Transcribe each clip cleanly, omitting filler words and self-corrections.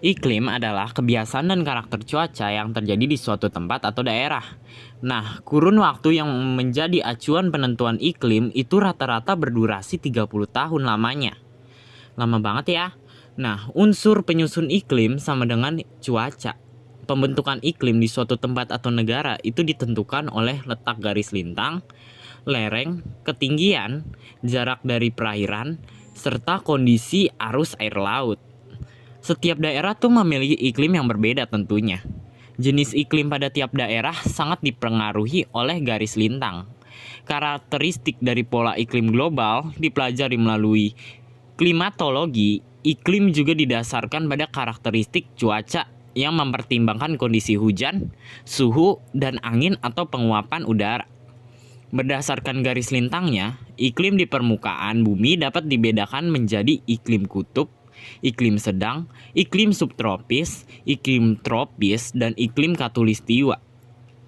Iklim adalah kebiasaan dan karakter cuaca yang terjadi di suatu tempat atau daerah. Nah, kurun waktu yang menjadi acuan penentuan iklim itu rata-rata berdurasi 30 tahun lamanya. Lama banget ya. Nah, unsur penyusun iklim sama dengan cuaca. Pembentukan iklim di suatu tempat atau negara itu ditentukan oleh letak garis lintang, lereng, ketinggian, jarak dari perairan, serta kondisi arus air laut. Setiap daerah tuh memiliki iklim yang berbeda tentunya. Jenis iklim pada tiap daerah sangat dipengaruhi oleh garis lintang. Karakteristik dari pola iklim global dipelajari melalui klimatologi. Iklim juga didasarkan pada karakteristik cuaca yang mempertimbangkan kondisi hujan, suhu, dan angin atau penguapan udara. Berdasarkan garis lintangnya, iklim di permukaan bumi dapat dibedakan menjadi iklim kutub, iklim sedang, iklim subtropis, iklim tropis, dan iklim khatulistiwa.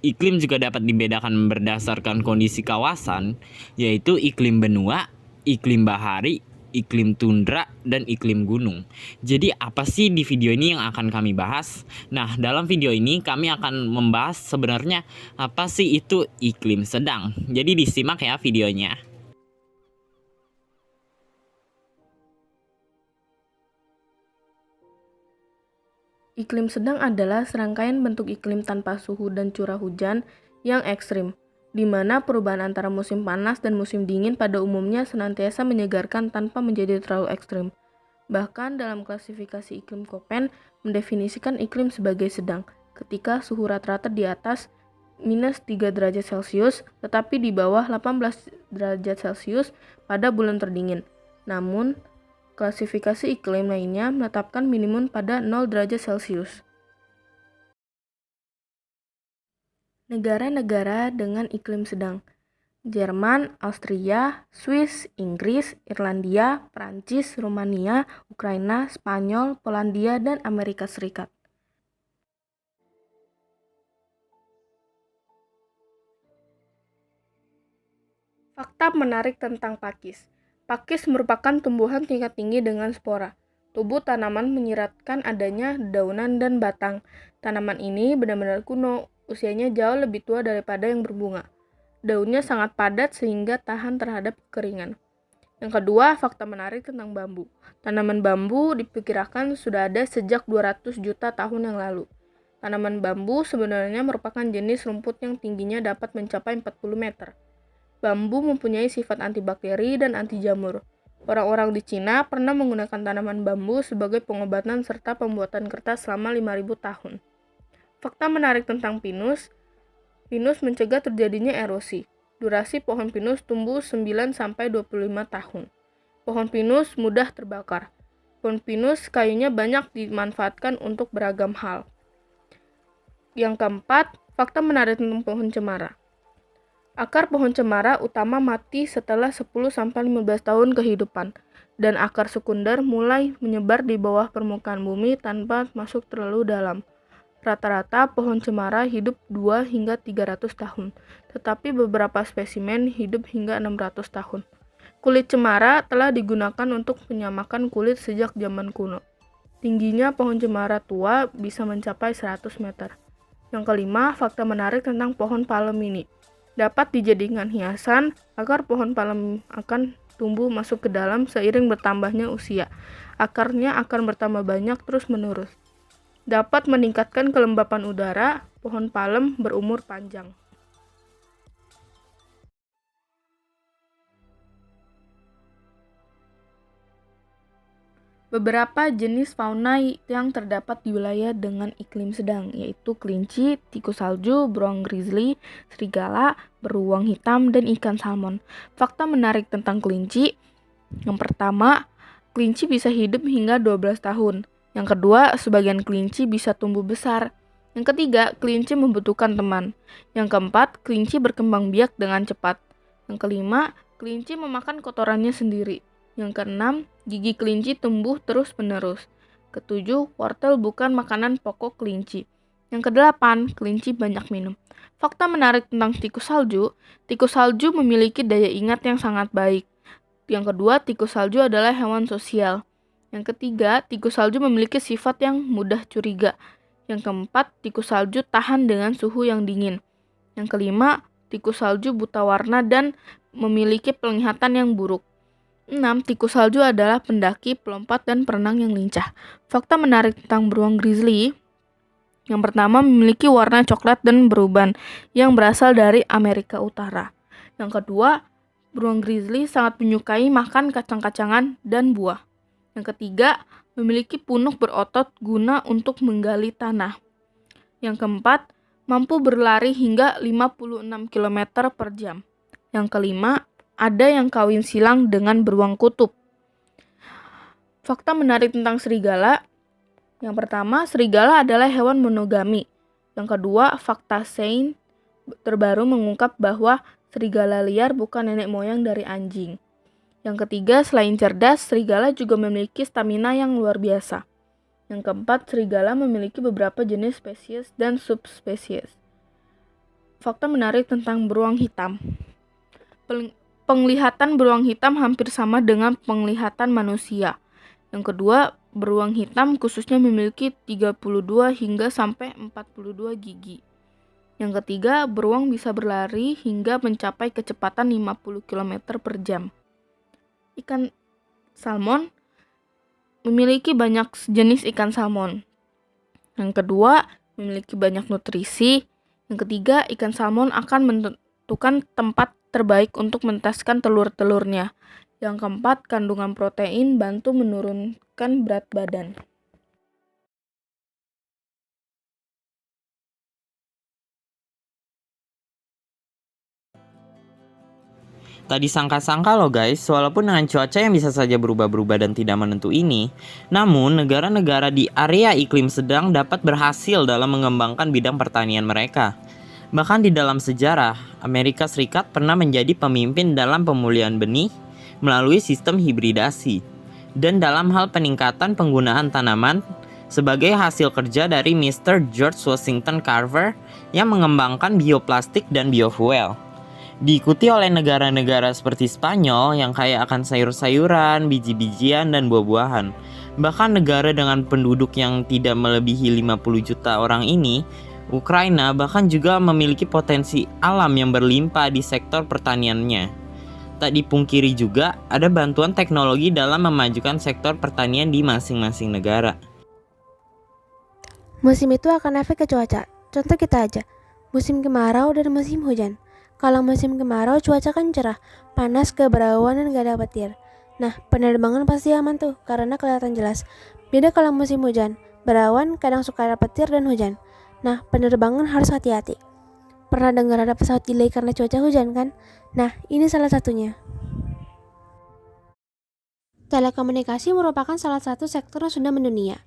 Iklim juga dapat dibedakan berdasarkan kondisi kawasan, yaitu iklim benua, iklim bahari, iklim tundra, dan iklim gunung. Jadi apa sih di video ini yang akan kami bahas? Nah, dalam video ini kami akan membahas sebenarnya apa sih itu iklim sedang. Jadi disimak ya videonya. Iklim sedang adalah serangkaian bentuk iklim tanpa suhu dan curah hujan yang ekstrim, di mana perubahan antara musim panas dan musim dingin pada umumnya senantiasa menyegarkan tanpa menjadi terlalu ekstrim. Bahkan dalam klasifikasi iklim Köppen mendefinisikan iklim sebagai sedang, ketika suhu rata-rata di atas minus 3 derajat Celcius, tetapi di bawah 18 derajat Celcius pada bulan terdingin. Namun, klasifikasi iklim lainnya menetapkan minimum pada 0 derajat Celcius. Negara-negara dengan iklim sedang: Jerman, Austria, Swiss, Inggris, Irlandia, Prancis, Rumania, Ukraina, Spanyol, Polandia, dan Amerika Serikat. Fakta menarik tentang pakis. Pakis merupakan tumbuhan tingkat tinggi dengan spora. Tubuh tanaman menyiratkan adanya daunan dan batang. Tanaman ini benar-benar kuno, usianya jauh lebih tua daripada yang berbunga. Daunnya sangat padat sehingga tahan terhadap kekeringan. Yang kedua, fakta menarik tentang bambu. Tanaman bambu diperkirakan sudah ada sejak 200 juta tahun yang lalu. Tanaman bambu sebenarnya merupakan jenis rumput yang tingginya dapat mencapai 40 meter. Bambu mempunyai sifat antibakteri dan anti jamur. Orang-orang di Cina pernah menggunakan tanaman bambu sebagai pengobatan serta pembuatan kertas selama 5.000 tahun. Fakta menarik tentang pinus. Pinus mencegah terjadinya erosi. Durasi pohon pinus tumbuh 9-25 tahun. Pohon pinus mudah terbakar. Pohon pinus kayunya banyak dimanfaatkan untuk beragam hal. Yang keempat, fakta menarik tentang pohon cemara. Akar pohon cemara utama mati setelah 10-15 tahun kehidupan, dan akar sekunder mulai menyebar di bawah permukaan bumi tanpa masuk terlalu dalam. Rata-rata pohon cemara hidup 2 hingga 300 tahun, tetapi beberapa spesimen hidup hingga 600 tahun. Kulit cemara telah digunakan untuk penyamakan kulit sejak zaman kuno. Tingginya pohon cemara tua bisa mencapai 100 meter. Yang kelima, fakta menarik tentang pohon palem ini. Dapat dijadikan hiasan, akar pohon palem akan tumbuh masuk ke dalam seiring bertambahnya usia. Akarnya akan bertambah banyak terus-menerus. Dapat meningkatkan kelembapan udara, pohon palem berumur panjang. Beberapa jenis fauna yang terdapat di wilayah dengan iklim sedang, yaitu kelinci, tikus salju, beruang grizzly, serigala, beruang hitam, dan ikan salmon. Fakta menarik tentang kelinci. Yang pertama, kelinci bisa hidup hingga 12 tahun. Yang kedua, sebagian kelinci bisa tumbuh besar. Yang ketiga, kelinci membutuhkan teman. Yang keempat, kelinci berkembang biak dengan cepat. Yang kelima, kelinci memakan kotorannya sendiri. Yang keenam, gigi kelinci tumbuh terus-menerus. Ketujuh, wortel bukan makanan pokok kelinci. Yang kedelapan, kelinci banyak minum. Fakta menarik tentang tikus salju memiliki daya ingat yang sangat baik. Yang kedua, tikus salju adalah hewan sosial. Yang ketiga, tikus salju memiliki sifat yang mudah curiga. Yang keempat, tikus salju tahan dengan suhu yang dingin. Yang kelima, tikus salju buta warna dan memiliki penglihatan yang buruk. 6. Tikus salju adalah pendaki, pelompat, dan perenang yang lincah. Fakta menarik tentang beruang grizzly. Yang pertama, memiliki warna coklat dan beruban yang berasal dari Amerika Utara. Yang kedua, beruang grizzly sangat menyukai makan kacang-kacangan dan buah. Yang ketiga, memiliki punuk berotot guna untuk menggali tanah. Yang keempat, mampu berlari hingga 56 km per jam. Yang kelima, ada yang kawin silang dengan beruang kutub. Fakta menarik tentang serigala. Yang pertama, serigala adalah hewan monogami. Yang kedua, fakta sains terbaru mengungkap bahwa serigala liar bukan nenek moyang dari anjing. Yang ketiga, selain cerdas, serigala juga memiliki stamina yang luar biasa. Yang keempat, serigala memiliki beberapa jenis spesies dan subspesies. Fakta menarik tentang beruang hitam. Penglihatan beruang hitam hampir sama dengan penglihatan manusia. Yang kedua, beruang hitam khususnya memiliki 32 hingga sampai 42 gigi. Yang ketiga, beruang bisa berlari hingga mencapai kecepatan 50 km per jam. Ikan salmon memiliki banyak jenis ikan salmon. Yang kedua, memiliki banyak nutrisi. Yang ketiga, ikan salmon akan menentukan tempat terbaik untuk menetaskan telur-telurnya. Yang keempat, kandungan protein bantu menurunkan berat badan. Tak disangka-sangka loh guys, walaupun dengan cuaca yang bisa saja berubah-berubah dan tidak menentu ini, namun negara-negara di area iklim sedang dapat berhasil dalam mengembangkan bidang pertanian mereka. Bahkan di dalam sejarah, Amerika Serikat pernah menjadi pemimpin dalam pemulihan benih melalui sistem hibridasi. Dan dalam hal peningkatan penggunaan tanaman sebagai hasil kerja dari Mr. George Washington Carver yang mengembangkan bioplastik dan biofuel. Diikuti oleh negara-negara seperti Spanyol yang kaya akan sayur-sayuran, biji-bijian, dan buah-buahan. Bahkan negara dengan penduduk yang tidak melebihi 50 juta orang ini, Ukraina bahkan juga memiliki potensi alam yang berlimpah di sektor pertaniannya. Tak dipungkiri juga ada bantuan teknologi dalam memajukan sektor pertanian di masing-masing negara. Musim itu akan efek ke cuaca. Contoh kita aja, musim kemarau dan musim hujan. Kalau musim kemarau cuaca kan cerah, panas, keberawan, dan gak ada petir. Nah, penerbangan pasti aman tuh, karena kelihatan jelas. Beda kalau musim hujan, berawan, kadang suka ada petir dan hujan. Nah, penerbangan harus hati-hati. Pernah dengar ada pesawat delay karena cuaca hujan kan? Nah, ini salah satunya. Telekomunikasi merupakan salah satu sektor yang sudah mendunia,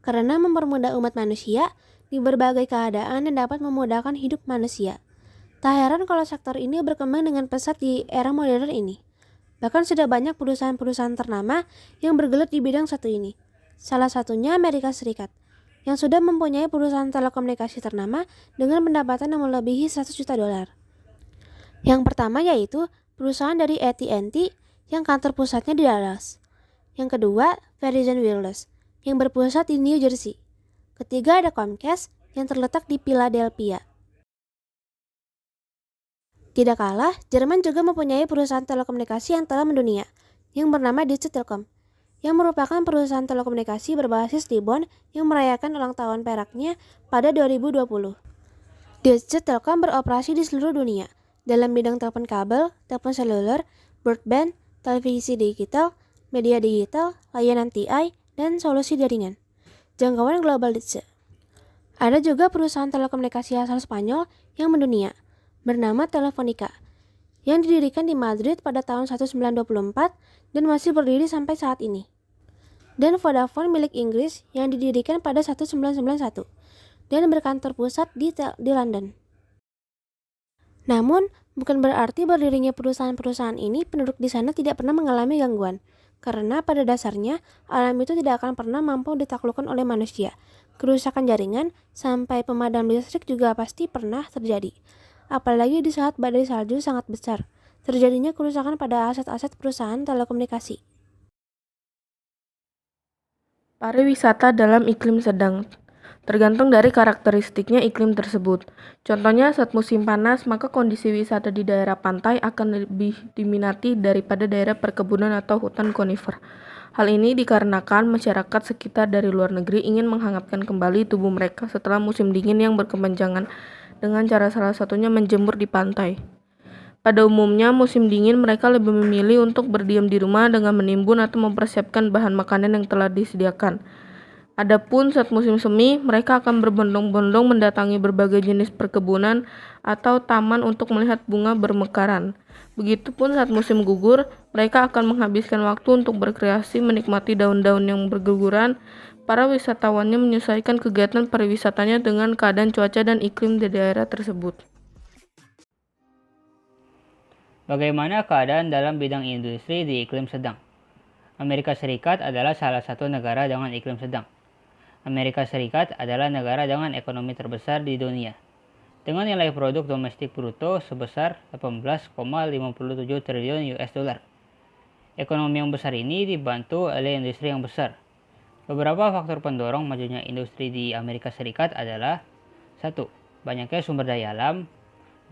karena mempermudah umat manusia di berbagai keadaan dan dapat memudahkan hidup manusia. Tak heran kalau sektor ini berkembang dengan pesat di era modern ini. Bahkan sudah banyak perusahaan-perusahaan ternama yang bergelut di bidang satu ini. Salah satunya Amerika Serikat, yang sudah mempunyai perusahaan telekomunikasi ternama dengan pendapatan yang melebihi 100 juta dolar. Yang pertama yaitu perusahaan dari AT&T yang kantor pusatnya di Dallas. Yang kedua, Verizon Wireless yang berpusat di New Jersey. Ketiga ada Comcast yang terletak di Philadelphia. Tidak kalah, Jerman juga mempunyai perusahaan telekomunikasi yang telah mendunia, yang bernama Deutsche Telekom, yang merupakan perusahaan telekomunikasi berbasis di Bonn yang merayakan ulang tahun peraknya pada 2020. Deutsche Telekom beroperasi di seluruh dunia, dalam bidang telepon kabel, telepon seluler, broadband, televisi digital, media digital, layanan TI, dan solusi jaringan. Jangkauan global Deutsche. Ada juga perusahaan telekomunikasi asal Spanyol yang mendunia, bernama Telefonica, yang didirikan di Madrid pada tahun 1924 dan masih berdiri sampai saat ini. Dan Vodafone milik Inggris yang didirikan pada 1991 dan berkantor pusat di London. Namun, bukan berarti berdirinya perusahaan-perusahaan ini penduduk di sana tidak pernah mengalami gangguan, karena pada dasarnya alam itu tidak akan pernah mampu ditaklukkan oleh manusia. Kerusakan jaringan sampai pemadam listrik juga pasti pernah terjadi. Apalagi di saat badai salju sangat besar, terjadinya kerusakan pada aset-aset perusahaan telekomunikasi. Pariwisata dalam iklim sedang tergantung dari karakteristiknya iklim tersebut. Contohnya saat musim panas, maka kondisi wisata di daerah pantai akan lebih diminati daripada daerah perkebunan atau hutan konifer. Hal ini dikarenakan masyarakat sekitar dari luar negeri ingin menghangatkan kembali tubuh mereka setelah musim dingin yang berkepanjangan dengan cara salah satunya menjemur di pantai. Pada umumnya, musim dingin mereka lebih memilih untuk berdiam di rumah dengan menimbun atau mempersiapkan bahan makanan yang telah disediakan. Adapun saat musim semi, mereka akan berbondong-bondong mendatangi berbagai jenis perkebunan atau taman untuk melihat bunga bermekaran. Begitupun saat musim gugur, mereka akan menghabiskan waktu untuk berkreasi menikmati daun-daun yang berguguran. Para wisatawannya menyesuaikan kegiatan pariwisatanya dengan keadaan cuaca dan iklim di daerah tersebut. Bagaimana keadaan dalam bidang industri di iklim sedang? Amerika Serikat adalah salah satu negara dengan iklim sedang. Amerika Serikat adalah negara dengan ekonomi terbesar di dunia, dengan nilai produk domestik bruto sebesar 18,57 triliun US dollar. Ekonomi yang besar ini dibantu oleh industri yang besar. Beberapa faktor pendorong majunya industri di Amerika Serikat adalah 1. Banyaknya sumber daya alam.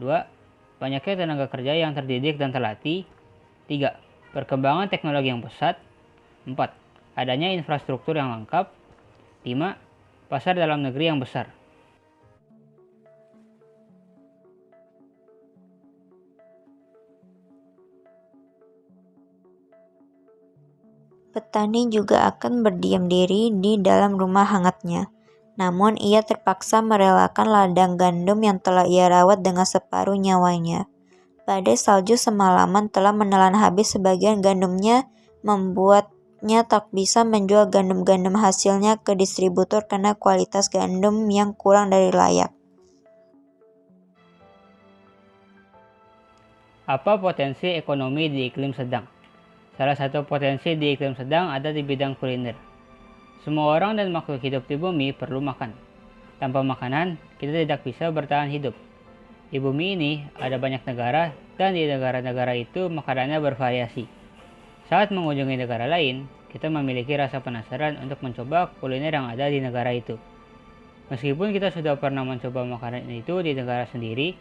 2. Banyaknya tenaga kerja yang terdidik dan terlatih. 3. Perkembangan teknologi yang pesat. 4. Adanya infrastruktur yang lengkap. 5. Pasar dalam negeri yang besar. Petani juga akan berdiam diri di dalam rumah hangatnya. Namun ia terpaksa merelakan ladang gandum yang telah ia rawat dengan separuh nyawanya. Badai salju semalaman telah menelan habis sebagian gandumnya, membuatnya tak bisa menjual gandum-gandum hasilnya ke distributor karena kualitas gandum yang kurang dari layak. Apa potensi ekonomi di iklim sedang? Salah satu potensi di iklim sedang ada di bidang kuliner. Semua orang dan makhluk hidup di bumi perlu makan. Tanpa makanan, kita tidak bisa bertahan hidup. Di bumi ini ada banyak negara, dan di negara-negara itu makanannya bervariasi. Saat mengunjungi negara lain, kita memiliki rasa penasaran untuk mencoba kuliner yang ada di negara itu. Meskipun kita sudah pernah mencoba makanan itu di negara sendiri,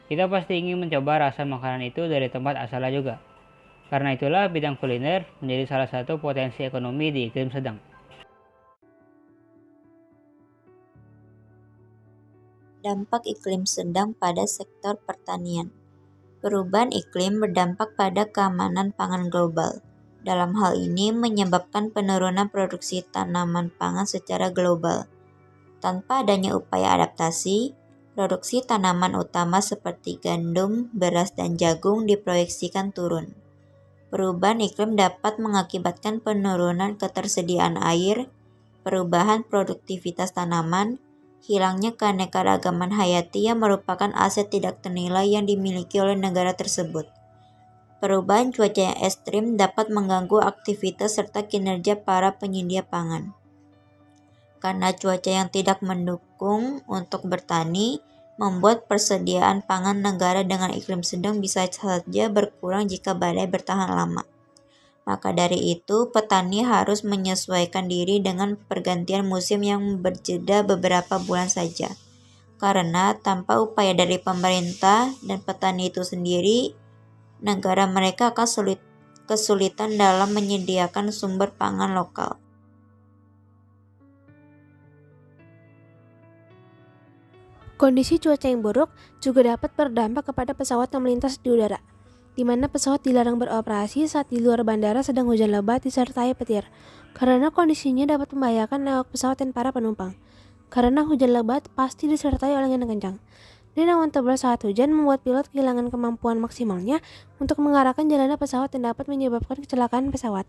kita pasti ingin mencoba rasa makanan itu dari tempat asalnya juga. Karena itulah bidang kuliner menjadi salah satu potensi ekonomi di iklim sedang. Dampak iklim sedang pada sektor pertanian. Perubahan iklim berdampak pada keamanan pangan global. Dalam hal ini menyebabkan penurunan produksi tanaman pangan secara global. Tanpa adanya upaya adaptasi, produksi tanaman utama seperti gandum, beras, dan jagung diproyeksikan turun. Perubahan iklim dapat mengakibatkan penurunan ketersediaan air, perubahan produktivitas tanaman, hilangnya keanekaragaman hayati yang merupakan aset tidak ternilai yang dimiliki oleh negara tersebut. Perubahan cuaca yang ekstrim dapat mengganggu aktivitas serta kinerja para penyedia pangan. Karena cuaca yang tidak mendukung untuk bertani, membuat persediaan pangan negara dengan iklim sedang bisa saja berkurang jika badai bertahan lama. Maka dari itu, petani harus menyesuaikan diri dengan pergantian musim yang berjeda beberapa bulan saja. Karena tanpa upaya dari pemerintah dan petani itu sendiri, negara mereka akan kesulitan dalam menyediakan sumber pangan lokal. Kondisi cuaca yang buruk juga dapat berdampak kepada pesawat yang melintas di udara, di mana pesawat dilarang beroperasi saat di luar bandara sedang hujan lebat disertai petir, karena kondisinya dapat membahayakan awak pesawat dan para penumpang. Karena hujan lebat pasti disertai oleh angin kencang, dan awan tebal saat hujan membuat pilot kehilangan kemampuan maksimalnya untuk mengarahkan jalannya pesawat dan dapat menyebabkan kecelakaan pesawat.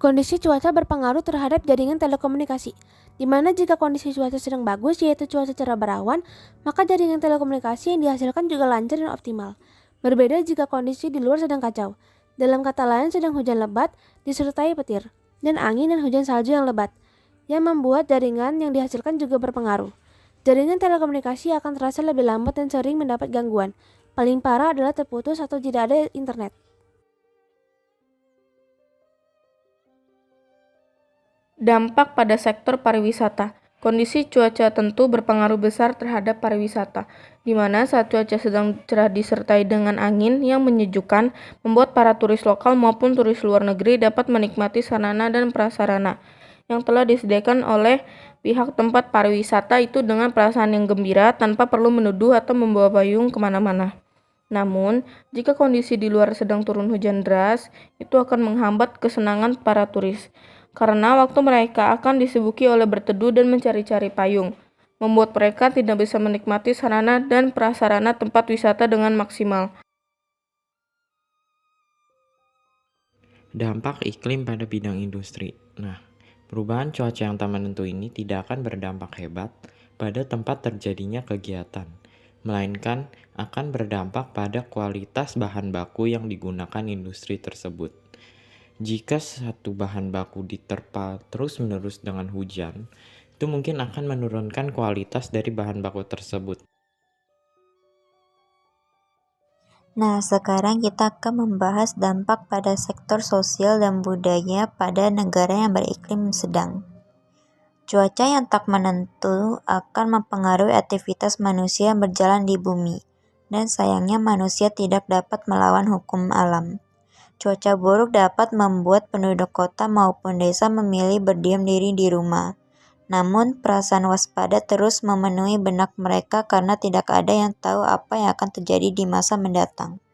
Kondisi cuaca berpengaruh terhadap jaringan telekomunikasi, di mana jika kondisi cuaca sedang bagus, yaitu cuaca cerah berawan, maka jaringan telekomunikasi yang dihasilkan juga lancar dan optimal. Berbeda jika kondisi di luar sedang kacau. Dalam kata lain, sedang hujan lebat disertai petir, dan angin dan hujan salju yang lebat, yang membuat jaringan yang dihasilkan juga berpengaruh. Jaringan telekomunikasi akan terasa lebih lambat dan sering mendapat gangguan. Paling parah adalah terputus atau tidak ada internet. Dampak pada sektor pariwisata. Kondisi cuaca tentu berpengaruh besar terhadap pariwisata, di mana saat cuaca sedang cerah disertai dengan angin yang menyejukkan, membuat para turis lokal maupun turis luar negeri dapat menikmati sarana dan prasarana yang telah disediakan oleh pihak tempat pariwisata itu dengan perasaan yang gembira tanpa perlu menuduh atau membawa payung kemana-mana. Namun, jika kondisi di luar sedang turun hujan deras, itu akan menghambat kesenangan para turis karena waktu mereka akan disibuki oleh berteduh dan mencari-cari payung, membuat mereka tidak bisa menikmati sarana dan prasarana tempat wisata dengan maksimal. Dampak iklim pada bidang industri. Nah, perubahan cuaca yang tak menentu ini tidak akan berdampak hebat pada tempat terjadinya kegiatan, melainkan akan berdampak pada kualitas bahan baku yang digunakan industri tersebut. Jika satu bahan baku diterpa terus-menerus dengan hujan, itu mungkin akan menurunkan kualitas dari bahan baku tersebut. Nah, sekarang kita akan membahas dampak pada sektor sosial dan budaya pada negara yang beriklim sedang. Cuaca yang tak menentu akan mempengaruhi aktivitas manusia yang berjalan di bumi, dan sayangnya manusia tidak dapat melawan hukum alam. Cuaca buruk dapat membuat penduduk kota maupun desa memilih berdiam diri di rumah. Namun, perasaan waspada terus memenuhi benak mereka karena tidak ada yang tahu apa yang akan terjadi di masa mendatang.